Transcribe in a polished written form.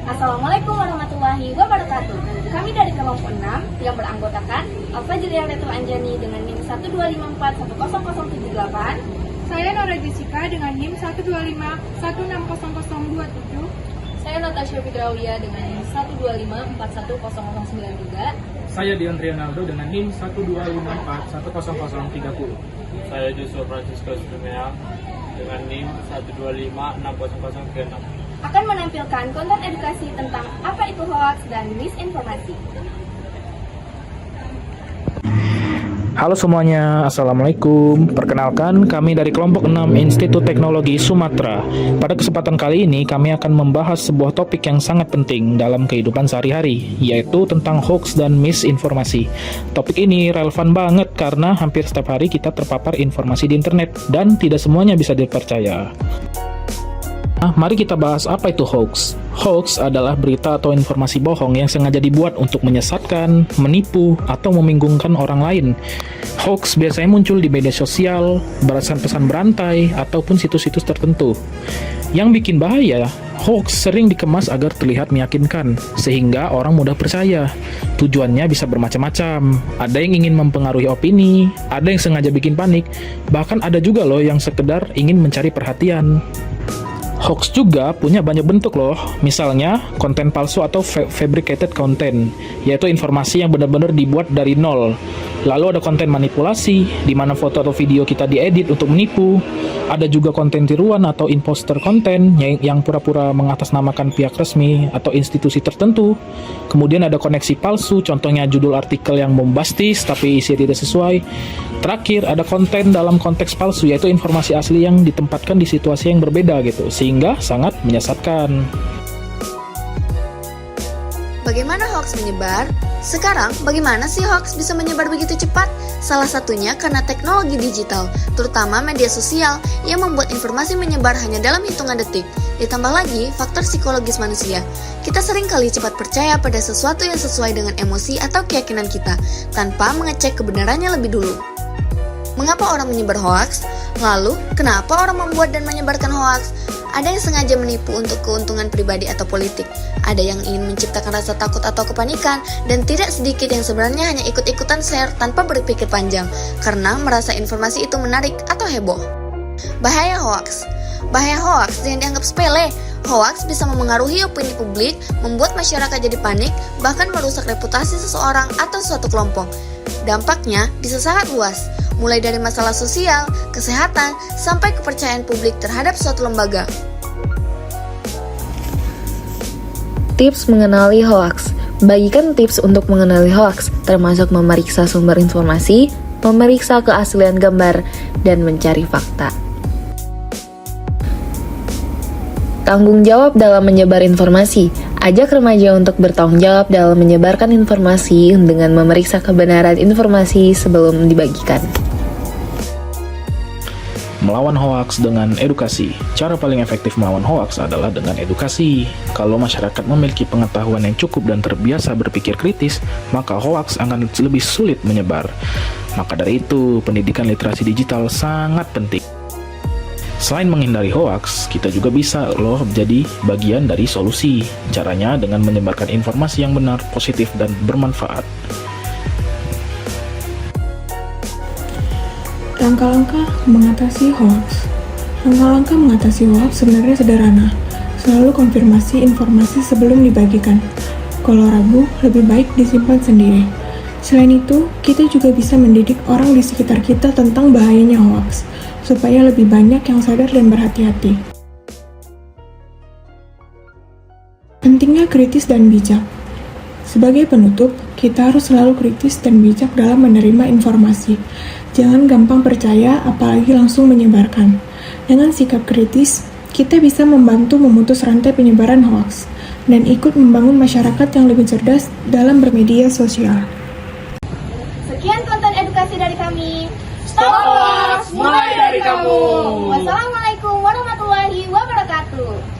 Assalamualaikum warahmatullahi wabarakatuh. Kami dari kelompok 6 yang beranggotakan Al-Fajriah Letul Anjani dengan NIM 125410078. Saya Nora Jessica dengan NIM 125160027. Saya Natasha Fidraulia dengan NIM 125410093. Saya Dion Rianaldo dengan NIM 125410030. Saya Joshua Francisco Stumea dengan NIM 1256036. Akan menampilkan konten edukasi tentang apa itu hoax dan misinformasi. Halo semuanya, Assalamualaikum. Perkenalkan, kami dari kelompok 6 Institut Teknologi Sumatera. Pada kesempatan kali ini, kami akan membahas sebuah topik yang sangat penting dalam kehidupan sehari-hari, yaitu tentang hoax dan misinformasi. Topik ini relevan banget karena hampir setiap hari kita terpapar informasi di internet, dan tidak semuanya bisa dipercaya. Nah, mari kita bahas apa itu hoax. Hoax adalah berita atau informasi bohong yang sengaja dibuat untuk menyesatkan, menipu, atau membingungkan orang lain. Hoax biasanya muncul di media sosial, balasan pesan berantai, ataupun situs-situs tertentu. Yang bikin bahaya, hoax sering dikemas agar terlihat meyakinkan, sehingga orang mudah percaya. Tujuannya bisa bermacam-macam. Ada yang ingin mempengaruhi opini, ada yang sengaja bikin panik, bahkan ada juga loh yang sekedar ingin mencari perhatian. Hoax juga punya banyak bentuk loh, misalnya konten palsu atau fabricated content, yaitu informasi yang benar-benar dibuat dari nol. Lalu ada konten manipulasi, di mana foto atau video kita diedit untuk menipu. Ada juga konten tiruan atau imposter content yang pura-pura mengatasnamakan pihak resmi atau institusi tertentu. Kemudian ada koneksi palsu, contohnya judul artikel yang bombastis tapi isi tidak sesuai. Terakhir, ada konten dalam konteks palsu, yaitu informasi asli yang ditempatkan di situasi yang berbeda gitu, sehingga sangat menyesatkan. Bagaimana hoax menyebar? Sekarang, bagaimana sih hoax bisa menyebar begitu cepat? Salah satunya karena teknologi digital, terutama media sosial, yang membuat informasi menyebar hanya dalam hitungan detik. Ditambah lagi, faktor psikologis manusia. Kita sering kali cepat percaya pada sesuatu yang sesuai dengan emosi atau keyakinan kita, tanpa mengecek kebenarannya lebih dulu. Mengapa orang menyebar hoax? Lalu, kenapa orang membuat dan menyebarkan hoax? Ada yang sengaja menipu untuk keuntungan pribadi atau politik. Ada yang ingin menciptakan rasa takut atau kepanikan, dan tidak sedikit yang sebenarnya hanya ikut-ikutan share tanpa berpikir panjang, karena merasa informasi itu menarik atau heboh. Bahaya hoax. Bahaya hoax jangan dianggap sepele. Hoax bisa memengaruhi opini publik, membuat masyarakat jadi panik, bahkan merusak reputasi seseorang atau suatu kelompok. Dampaknya bisa sangat luas, mulai dari masalah sosial, kesehatan, sampai kepercayaan publik terhadap suatu lembaga. Tips mengenali hoaks. Bagikan tips untuk mengenali hoaks, termasuk memeriksa sumber informasi, memeriksa keaslian gambar, dan mencari fakta. Tanggung jawab dalam menyebar informasi. Ajak remaja untuk bertanggung jawab dalam menyebarkan informasi dengan memeriksa kebenaran informasi sebelum dibagikan. Melawan hoaks dengan edukasi. Cara paling efektif melawan hoaks adalah dengan edukasi. Kalau masyarakat memiliki pengetahuan yang cukup dan terbiasa berpikir kritis, maka hoaks akan lebih sulit menyebar. Maka dari itu, pendidikan literasi digital sangat penting. Selain menghindari hoaks, kita juga bisa loh jadi bagian dari solusi. Caranya dengan menyebarkan informasi yang benar, positif, dan bermanfaat. Langkah-langkah mengatasi hoax. Langkah-langkah mengatasi hoax sebenarnya sederhana. Selalu konfirmasi informasi sebelum dibagikan. Kalau ragu, lebih baik disimpan sendiri. Selain itu, kita juga bisa mendidik orang di sekitar kita tentang bahayanya hoax, supaya lebih banyak yang sadar dan berhati-hati. Pentingnya kritis dan bijak. Sebagai penutup, kita harus selalu kritis dan bijak dalam menerima informasi. Jangan gampang percaya, apalagi langsung menyebarkan. Dengan sikap kritis, kita bisa membantu memutus rantai penyebaran hoax dan ikut membangun masyarakat yang lebih cerdas dalam bermedia sosial. Sekian konten edukasi dari kami. Stop hoax, mulai dari kamu. Wassalamualaikum warahmatullahi wabarakatuh.